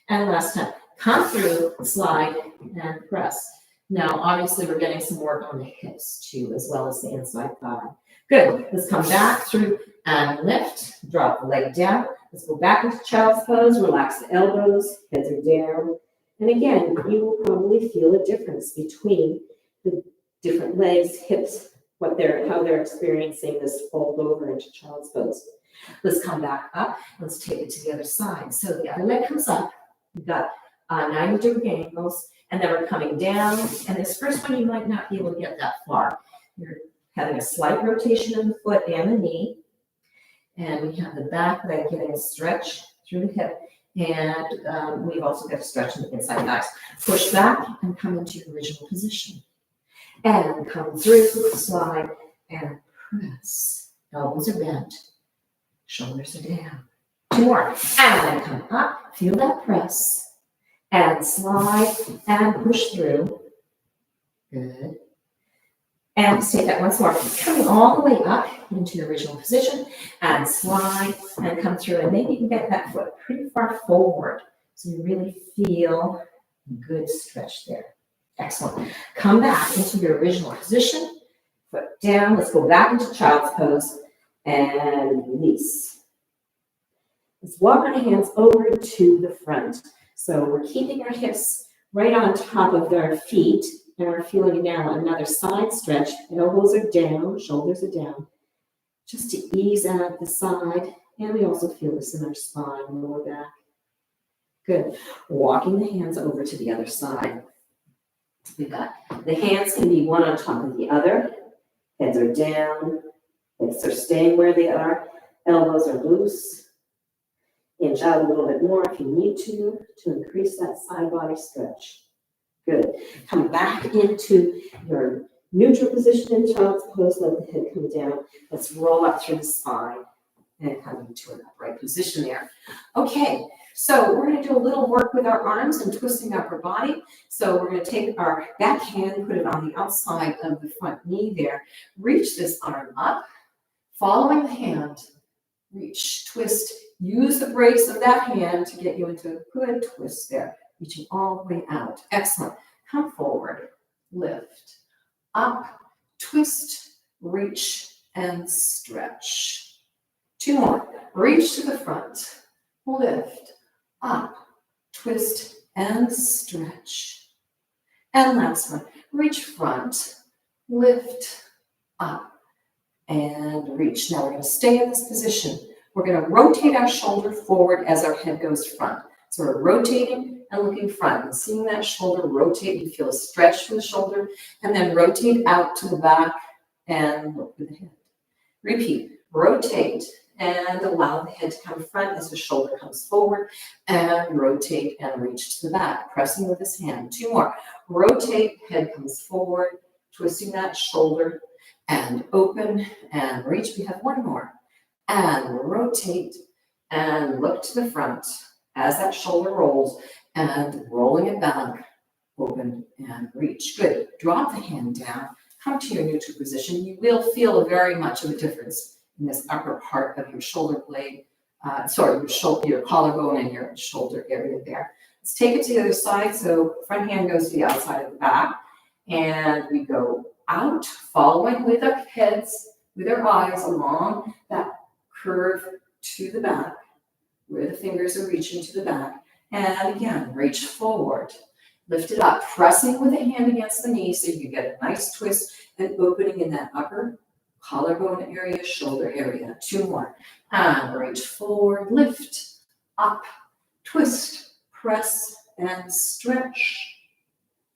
And last time, come through, slide, and press. Now, obviously, we're getting some work on the hips too, as well as the inside thigh. Good. Let's come back through and lift. Drop the leg down. Let's go back into child's pose. Relax the elbows. Heads are down. And again, you will probably feel a difference between the different legs, hips, how they're experiencing this fold over into child's pose. Let's come back up. Let's take it to the other side. So the other leg comes up. We've got 90-degree angles. And then we're coming down, and this first one you might not be able to get that far. You're having a slight rotation in the foot and the knee, and we have the back leg getting a stretch through the hip, and we've also got a stretch in the inside thighs. Push back and come into your original position. And come through, slide, and press. Elbows are bent, shoulders are down. 2 more, and come up, feel that press. And slide and push through. Good. And let's take that once more. Coming all the way up into your original position and slide and come through. And maybe you can get that foot pretty far forward so you really feel a good stretch there. Excellent. Come back into your original position. Foot down. Let's go back into child's pose and release. Let's walk our hands over to the front. So we're keeping our hips right on top of our feet, and we're feeling now another side stretch. Elbows are down, shoulders are down, just to ease out the side. And we also feel this in our spine, lower back. Good. Walking the hands over to the other side. We've got the hands can be one on top of the other. Heads are down. Hips are staying where they are. Elbows are loose. Inch out a little bit more if you need to increase that side body stretch. Good. Come back into your neutral position in child's pose. Let the head come down. Let's roll up through the spine and come into an upright position there. Okay, so we're going to do a little work with our arms and twisting up our body. So we're going to take our back hand, put it on the outside of the front knee there. Reach this arm up, following the hand. Reach, twist. Use the brace of that hand to get you into a good twist there, reaching all the way out. Excellent. Come forward, lift, up, twist, reach, and stretch. 2 more. Reach to the front, lift, up, twist, and stretch. And last one. Reach front, lift, up, and reach. Now we're going to stay in this position. We're going to rotate our shoulder forward as our head goes front. So we're rotating and looking front. And seeing that shoulder rotate, you feel a stretch from the shoulder, and then rotate out to the back and look with the head. Repeat. Rotate and allow the head to come front as the shoulder comes forward, and rotate and reach to the back, pressing with this hand. 2 more. Rotate, head comes forward, twisting that shoulder, and open and reach. We have 1 more. And rotate and look to the front as that shoulder rolls, and rolling it back, open and reach. Good. Drop the hand down, come to your neutral position. You will feel very much of a difference in this upper part of your shoulder blade, your collarbone and your shoulder area there. Let's take it to the other side. So front hand goes to the outside of the back, and we go out, following with our heads, with our eyes along that curve to the back, where the fingers are reaching to the back. And again, reach forward, lift it up, pressing with the hand against the knee so you get a nice twist and opening in that upper collarbone area, shoulder area. 2 more. And reach forward, lift, up, twist, press, and stretch.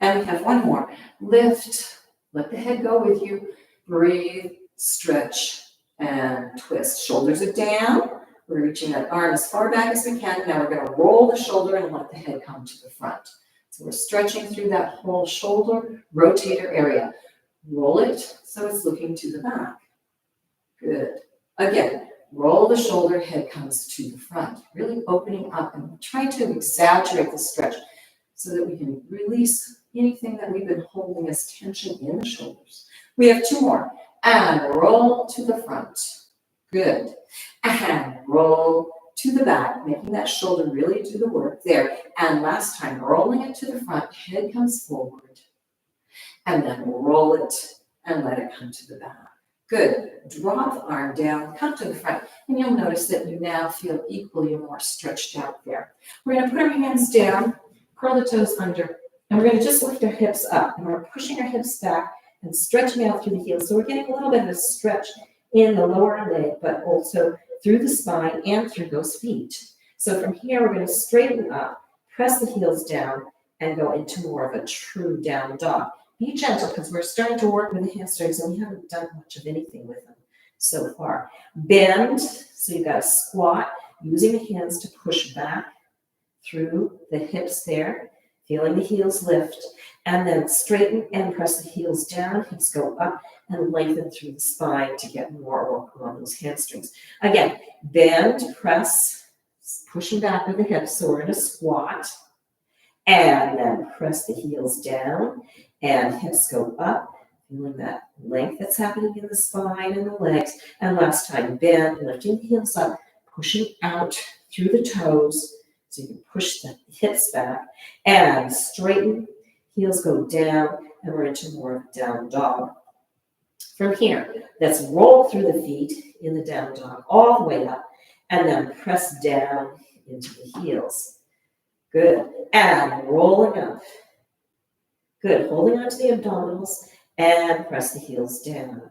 And we have 1 more. Lift, let the head go with you. Breathe, stretch, and twist. Shoulders are down. We're reaching that arm as far back as we can. Now we're going to roll the shoulder and let the head come to the front. So we're stretching through that whole shoulder rotator area. Roll it so it's looking to the back. Good. Again, roll the shoulder, head comes to the front, really opening up and trying to exaggerate the stretch so that we can release anything that we've been holding as tension in the shoulders. We have 2 more. And roll to the front. Good. And roll to the back, making that shoulder really do the work there. And last time, rolling it to the front, head comes forward. And then roll it and let it come to the back. Good. Drop the arm down, come to the front, and you'll notice that you now feel equally more stretched out there. We're going to put our hands down, curl the toes under, and we're going to just lift our hips up. And we're pushing our hips back and stretching out through the heels. So we're getting a little bit of a stretch in the lower leg, but also through the spine and through those feet. So from here, we're going to straighten up, press the heels down, and go into more of a true down dog. Be gentle because we're starting to work with the hamstrings and we haven't done much of anything with them so far. Bend, so you've got a squat, using the hands to push back through the hips there, feeling the heels lift, and then straighten and press the heels down, hips go up and lengthen through the spine to get more work on those hamstrings. Again, bend, press, pushing back with the hips, so we're in a squat, and then press the heels down and hips go up, feeling that length that's happening in the spine and the legs. And last time, bend, lifting the heels up, pushing out through the toes, so you can push the hips back, and straighten, heels go down, and we're into more of a down dog. From here, let's roll through the feet in the down dog, all the way up, and then press down into the heels. Good, and rolling up. Good, holding onto the abdominals and press the heels down.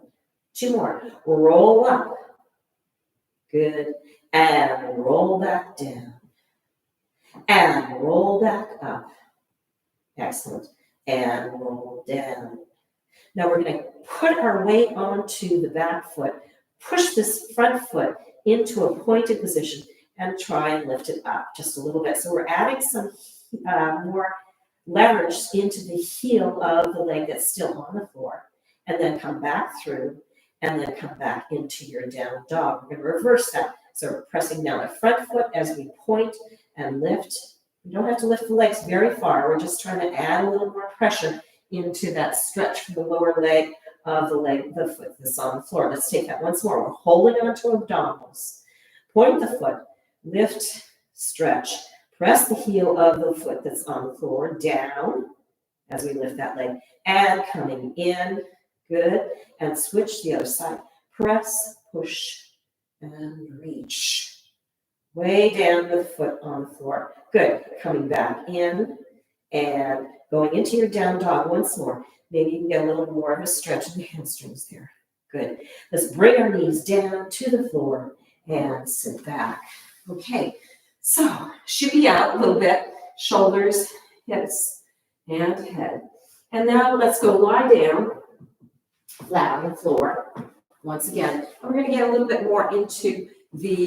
2 more, roll up. Good, and roll back down. And roll back up. Excellent, and roll down. Now we're going to put our weight onto the back foot, push this front foot into a pointed position and try and lift it up just a little bit. So we're adding some more leverage into the heel of the leg that's still on the floor, and then come back through, and then come back into your down dog. We're going to reverse that. So we're pressing down the front foot as we point and lift. You don't have to lift the legs very far. We're just trying to add a little more pressure into that stretch from the lower leg of the foot that's on the floor. Let's take that once more. We're holding onto abdominals. Point the foot, lift, stretch. Press the heel of the foot that's on the floor down as we lift that leg, and coming in, good, and switch the other side. Press, push, and reach. Way down the foot on the floor. Good, coming back in and going into your down dog once more. Maybe you can get a little more of a stretch in the hamstrings there. Good. Let's bring our knees down to the floor and sit back. Okay. So, shimmy out a little bit, shoulders, hips, and head. And now let's go lie down, flat on the floor, once again. And we're going to get a little bit more into the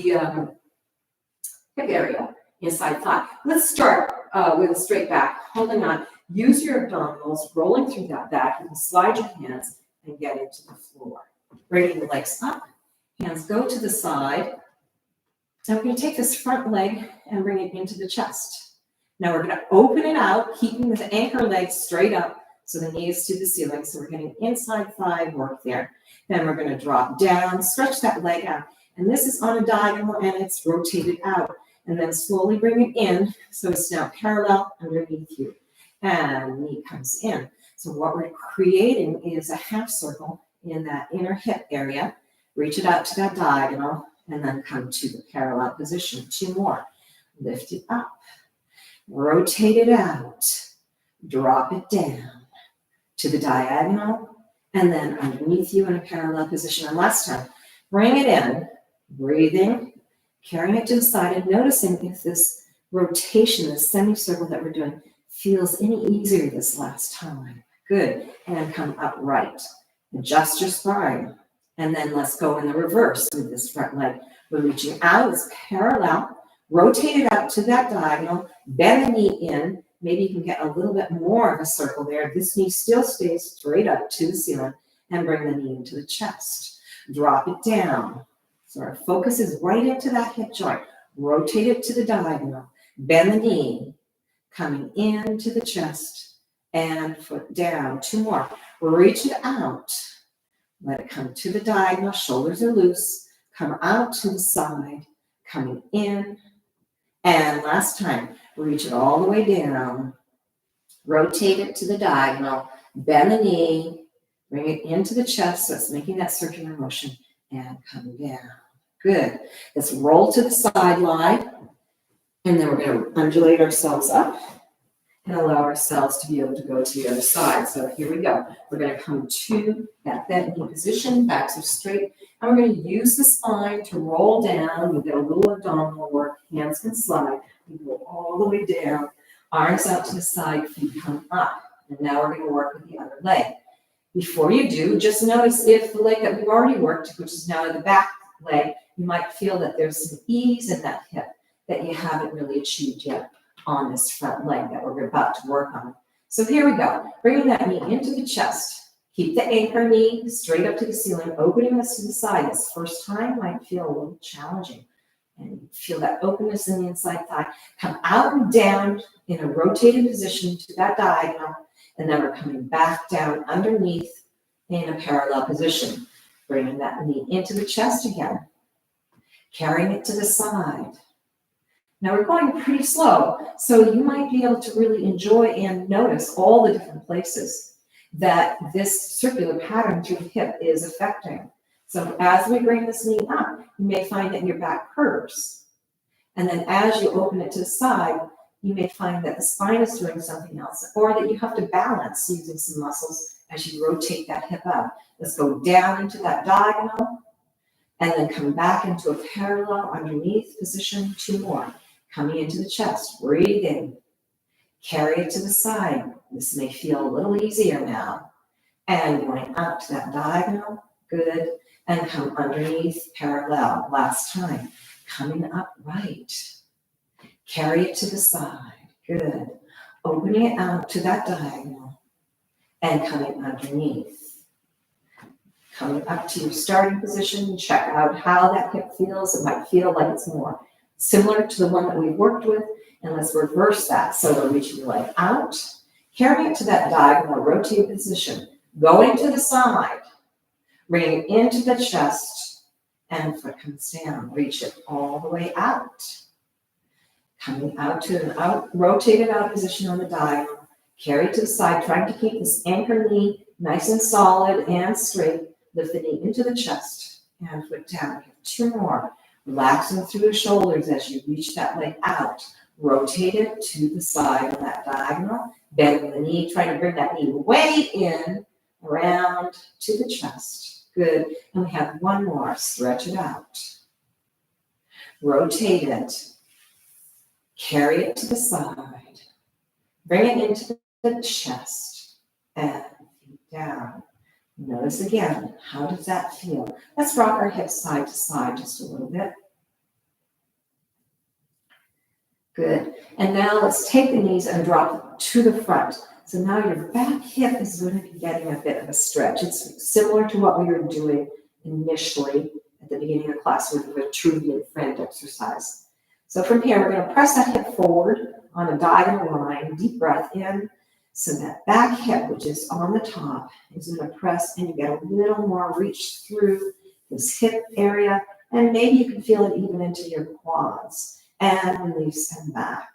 hip area, inside thigh. Let's start with a straight back, holding on. Use your abdominals, rolling through that back. You can slide your hands and get into the floor. Bringing the legs up, hands go to the side. Now we're going to take this front leg and bring it into the chest. Now we're going to open it out, keeping the anchor legs straight up so the knees to the ceiling. So we're getting inside thigh work there. Then we're going to drop down, stretch that leg out. And this is on a diagonal and it's rotated out. And then slowly bring it in so it's now parallel underneath you. And knee comes in. So what we're creating is a half circle in that inner hip area. Reach it out to that diagonal. And then come to the parallel position. 2 more. Lift it up. Rotate it out. Drop it down to the diagonal. And then underneath you in a parallel position. And last time, bring it in. Breathing. Carrying it to the side and noticing if this rotation, this semicircle that we're doing, feels any easier this last time. Good. And come upright. Adjust your spine. And then let's go in the reverse with this front leg. We're reaching out, it's parallel. Rotate it out to that diagonal. Bend the knee in Maybe you can get a little bit more of a circle there. This knee still stays straight up to the ceiling, and bring the knee into the chest. Drop it down. So our focus is right into that hip joint. Rotate it to the diagonal. Bend the knee, coming into the chest and foot down. 2 more. Reach it out. Let it come to the diagonal. Shoulders are loose. Come out to the side. Coming in. And last time, reach it all the way down. Rotate it to the diagonal. Bend the knee. Bring it into the chest, so it's making that circular motion, and come down. Good. Let's roll to the side line, and then we're going to undulate ourselves up and allow ourselves to be able to go to the other side. So here we go. We're going to come to that bent knee position, backs are straight, and we're going to use the spine to roll down. We get a little abdominal work, hands can slide. We go all the way down, arms out to the side, feet come up. And now we're going to work with the other leg. Before you do, just notice if the leg that we've already worked, which is now the back leg, you might feel that there's some ease in that hip that you haven't really achieved yet on this front leg that we're about to work on. So here we go. Bringing that knee into the chest. Keep the anchor knee straight up to the ceiling, opening this to the side. This first time might feel a little challenging. And feel that openness in the inside thigh. Come out and down in a rotated position to that diagonal. And then we're coming back down underneath in a parallel position. Bringing that knee into the chest again. Carrying it to the side. Now we're going pretty slow, so you might be able to really enjoy and notice all the different places that this circular pattern through the hip is affecting. So as we bring this knee up, you may find that your back curves. And then as you open it to the side, you may find that the spine is doing something else, or that you have to balance using some muscles as you rotate that hip up. Let's go down into that diagonal, and then come back into a parallel underneath position. 2 more. Coming into the chest, breathe in. Carry it to the side. This may feel a little easier now. And going out to that diagonal, good. And come underneath, parallel. Last time, coming up right. Carry it to the side, good. Opening it out to that diagonal and coming underneath. Coming up to your starting position, check out how that hip feels. It might feel like it's more similar to the one that we've worked with, and let's reverse that. So we're reaching the leg out, carrying it to that diagonal rotated position, going to the side, bringing it into the chest, and foot comes down. Reach it all the way out. Coming out to an rotated out position on the diagonal, carry it to the side, trying to keep this anchor knee nice and solid and straight. Lift the knee into the chest and foot down. We have 2 more. Relaxing through the shoulders as you reach that leg out. Rotate it to the side on that diagonal. Bending the knee, trying to bring that knee way in, around to the chest. Good. And we have 1 more. Stretch it out. Rotate it. Carry it to the side. Bring it into the chest. And feet down. Notice again, how does that feel? Let's rock our hips side to side just a little bit. Good. And now let's take the knees and drop to the front. So now your back hip is going to be getting a bit of a stretch. It's similar to what we were doing initially at the beginning of the class with the Vitruvian friend exercise. So from here, we're going to press that hip forward on a diagonal line, deep breath in. So that back hip, which is on the top, is going to press, and you get a little more reach through this hip area, and maybe you can feel it even into your quads. And release and back.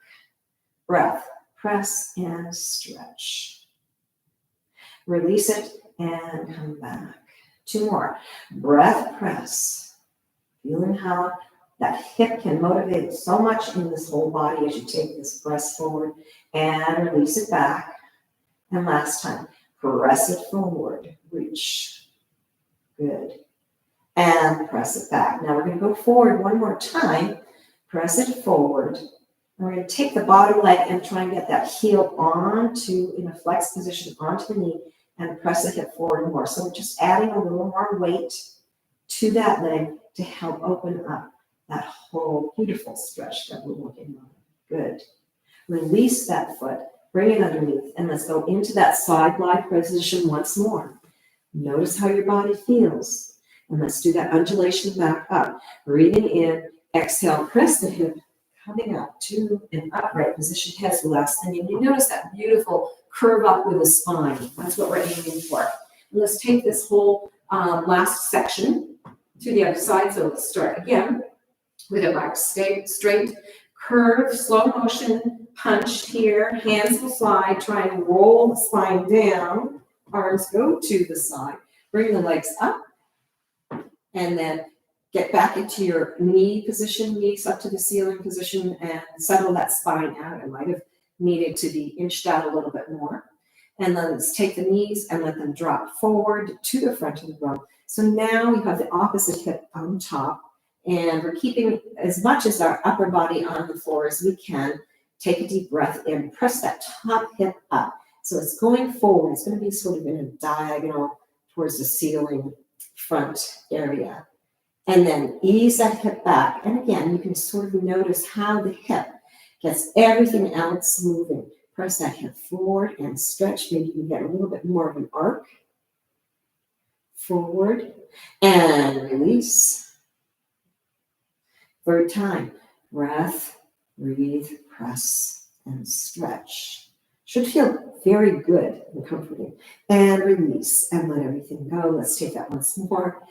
Breath, press and stretch. Release it and come back. 2 more. Breath, press. Feeling how that hip can motivate so much in this whole body as you take this press forward and release it back. And last time, press it forward, reach. Good. And press it back. Now we're going to go forward 1 more time. Press it forward. And we're going to take the bottom leg and try and get that heel onto, in a flex position, onto the knee and press the hip forward more. So we're just adding a little more weight to that leg to help open up that whole beautiful stretch that we're working on. Good. Release that foot. Bring it underneath, and let's go into that side lie position once more. Notice how your body feels. And let's do that undulation back up. Breathing in, exhale, press the hip, coming up to an upright position, head's the last thing. And you notice that beautiful curve up with the spine. That's what we're aiming for. And let's take this whole last section to the other side. So let's start again with a back straight, curve, slow motion, punch here. Hands will slide. Try and roll the spine down. Arms go to the side. Bring the legs up. And then get back into your knee position, knees up to the ceiling position, and settle that spine out. It might have needed to be inched out a little bit more. And then let's take the knees and let them drop forward to the front of the row. So now we have the opposite hip on top, and we're keeping as much as our upper body on the floor as we can. Take a deep breath in, press that top hip up. So it's going forward. It's going to be sort of in a diagonal towards the ceiling front area. And then ease that hip back. And again, you can sort of notice how the hip gets everything else moving. Press that hip forward and stretch. Maybe you can get a little bit more of an arc. Forward and release. Third time. Breath, breathe, press, and stretch. Should feel very good and comforting. And release and let everything go. Let's take that once more.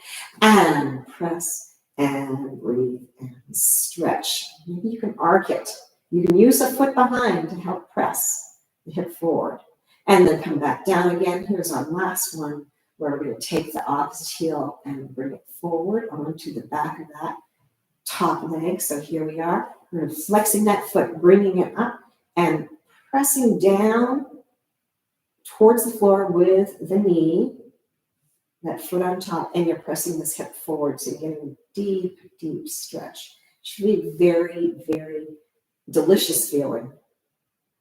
And press and breathe and stretch. Maybe you can arc it. You can use a foot behind to help press the hip forward. And then come back down again. Here's our last one where we're going to take the opposite heel and bring it forward onto the back of that top leg. So here we are. We're flexing that foot, bringing it up and pressing down towards the floor with the knee, that foot on top, and you're pressing this hip forward. So you're getting a deep, deep stretch. Should be very, very delicious feeling.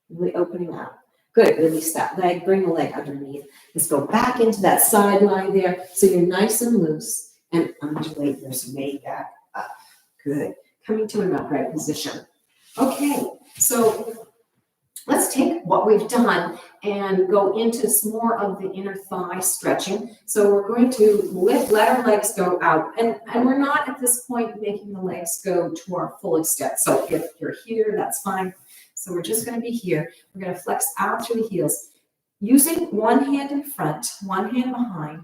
Really opening up. Good, release that leg, bring the leg underneath. Let's go back into that side line there. So you're nice and loose and undulate your way back up. Good, coming to an upright position. Okay, so let's take what we've done and go into some more of the inner thigh stretching. So we're going to let our legs go out. And we're not at this point making the legs go to our full extent. So if you're here, that's fine. So we're just going to be here. We're going to flex out through the heels. Using one hand in front, one hand behind,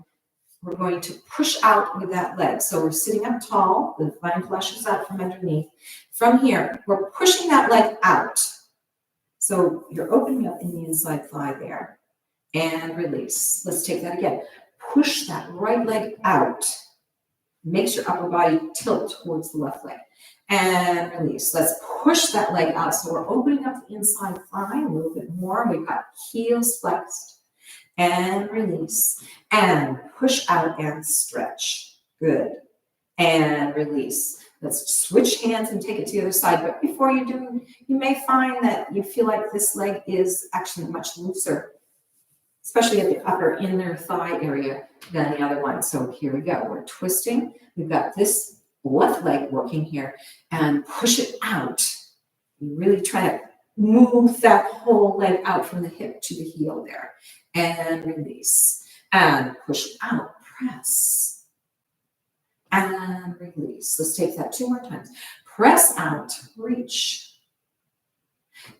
we're going to push out with that leg. So we're sitting up tall, the spine flushes out from underneath. From here, we're pushing that leg out. So you're opening up in the inside thigh there. And release. Let's take that again. Push that right leg out. Makes your upper body tilt towards the left leg. And release. Let's push that leg out. So we're opening up the inside thigh a little bit more. We've got heels flexed. And release. And push out and stretch. Good. And release. Let's switch hands and take it to the other side. But before you do, you may find that you feel like this leg is actually much looser, especially at the upper inner thigh area than the other one. So here we go. We're twisting. We've got this left leg working here and push it out. You really try to move that whole leg out from the hip to the heel there. And release. And push out. Press. And release. Let's take that 2 more times. Press out, reach,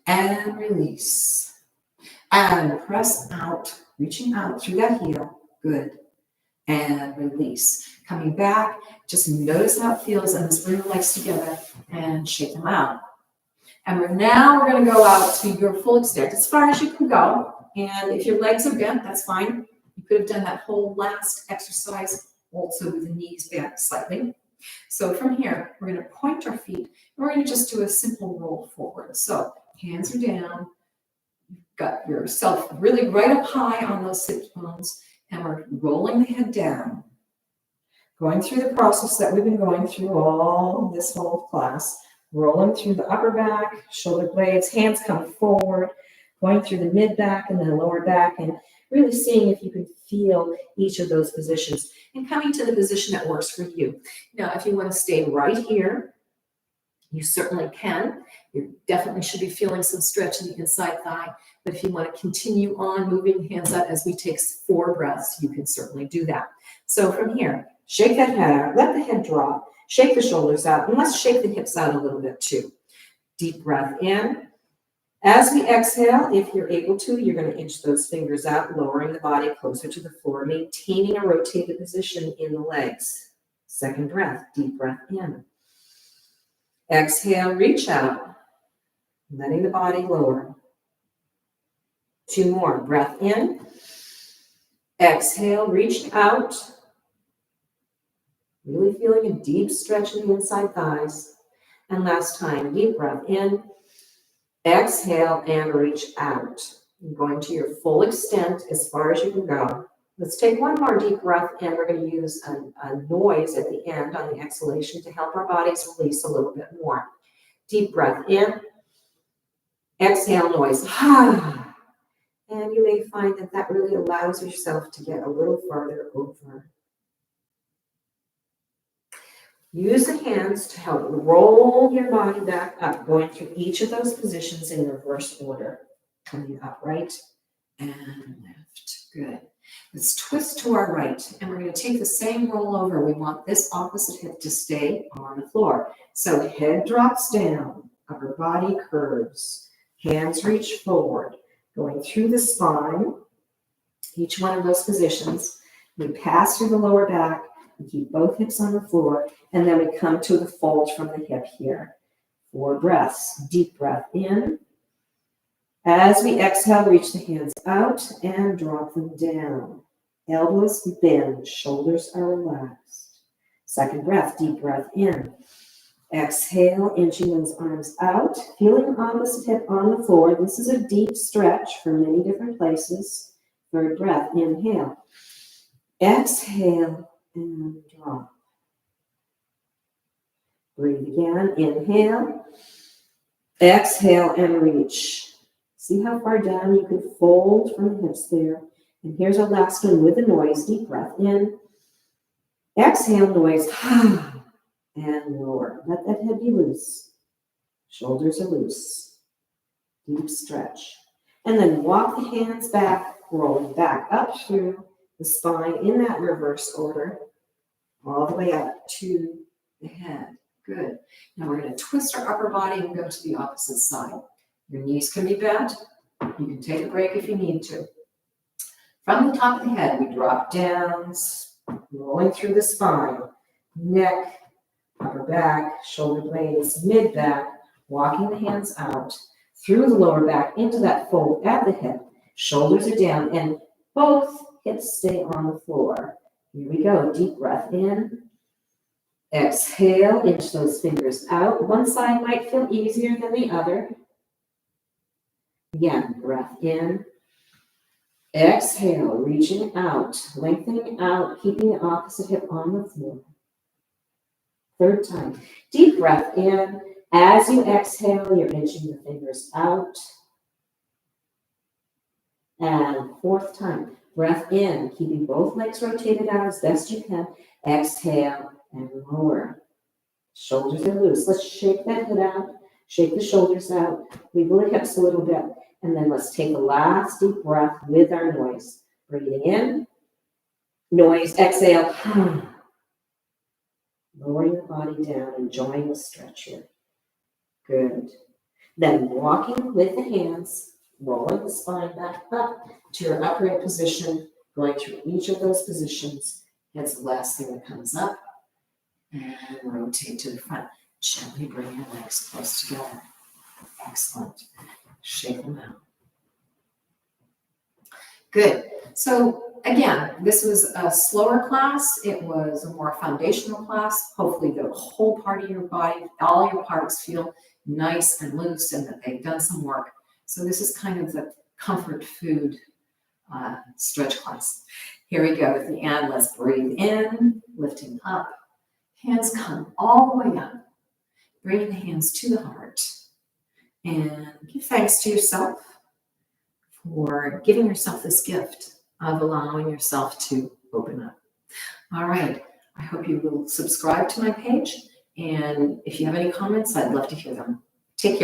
and release. And press out, reaching out through that heel. Good. And release. Coming back, just notice how it feels, and let's bring the legs together and shake them out. And we're going to go out to your full extent, as far as you can go. And if your legs are bent, that's fine. You could have done that whole last exercise also with the knees back slightly. So from here, we're going to point our feet, and we're going to just do a simple roll forward. So hands are down. You've got yourself really right up high on those sit bones, and we're rolling the head down. Going through the process that we've been going through all this whole class. Rolling through the upper back, shoulder blades, hands come forward, going through the mid back and then lower back, and really seeing if you can feel each of those positions and coming to the position that works for you. Now, if you want to stay right here You certainly can. You definitely should be feeling some stretch in the inside thigh. But if you want to continue on moving hands up as we take 4 breaths, you can certainly do that. So from here, shake that head out, let the head drop, shake the shoulders out, and let's shake the hips out a little bit too. Deep breath in. As we exhale, if you're able to, you're going to inch those fingers out, lowering the body closer to the floor, maintaining a rotated position in the legs. Second breath, deep breath in. Exhale, reach out, letting the body lower. 2 more, breath in. Exhale, reach out. Really feeling a deep stretch in the inside thighs. And last time, deep breath in. Exhale and reach out. You're going to your full extent as far as you can go. Let's take 1 more deep breath, and we're going to use a noise at the end on the exhalation to help our bodies release a little bit more. Deep breath in. Exhale noise. And you may find that that really allows yourself to get a little farther over. Use the hands to help roll your body back up, going through each of those positions in reverse order. Coming upright and left. Good. Let's twist to our right, and we're going to take the same roll over. We want this opposite hip to stay on the floor. So head drops down, upper body curves, hands reach forward, going through the spine, each one of those positions. We pass through the lower back, we keep both hips on the floor, and then we come to the fold from the hip here. 4 breaths. Deep breath in. As we exhale, reach the hands out and drop them down. Elbows bend, shoulders are relaxed. Second breath, deep breath in. Exhale, inching those arms out, feeling opposite hip on the floor. This is a deep stretch for many different places. Third breath, inhale. Exhale and drop. Breathe again, inhale. Exhale and reach. See how far down you can fold from the hips there. And here's our last one with a noise. Deep breath in. Exhale, noise. And lower. Let that head be loose. Shoulders are loose. Deep stretch. And then walk the hands back, rolling back up through the spine in that reverse order, all the way up to the head. Good. Now we're going to twist our upper body and go to the opposite side. Your knees can be bent. You can take a break if you need to. From the top of the head, we drop down, rolling through the spine, neck, upper back, shoulder blades, mid-back, walking the hands out, through the lower back, into that fold at the hip. Shoulders are down, and both hips stay on the floor. Here we go. Deep breath in. Exhale, inch those fingers out. One side might feel easier than the other. Again, breath in. Exhale, reaching out, lengthening out, keeping the opposite hip on the floor. Third time. Deep breath in. As you exhale, you're inching the fingers out. And fourth time. Breath in, keeping both legs rotated out as best you can. Exhale and lower. Shoulders are loose. Let's shake that head out. Shake the shoulders out. Wiggle the hips a little bit. And then let's take a last deep breath with our noise. Breathing in. Noise. Exhale. Lowering the body down, enjoying the stretch here. Good. Then walking with the hands, rolling the spine back up to your upright position, going through each of those positions. Head's the last thing that comes up. And rotate to the front. Gently bring your legs close together. Excellent. Shake them out. Good. So again, this was a slower class. It was a more foundational class. Hopefully the whole part of your body, all your parts feel nice and loose and that they've done some work. So this is kind of the comfort food stretch class. Here we go at the end. Let's breathe in, lifting up. Hands come all the way up. Bringing the hands to the heart. And give thanks to yourself for giving yourself this gift of allowing yourself to open up. All right. I hope you will subscribe to my page. And if you have any comments, I'd love to hear them.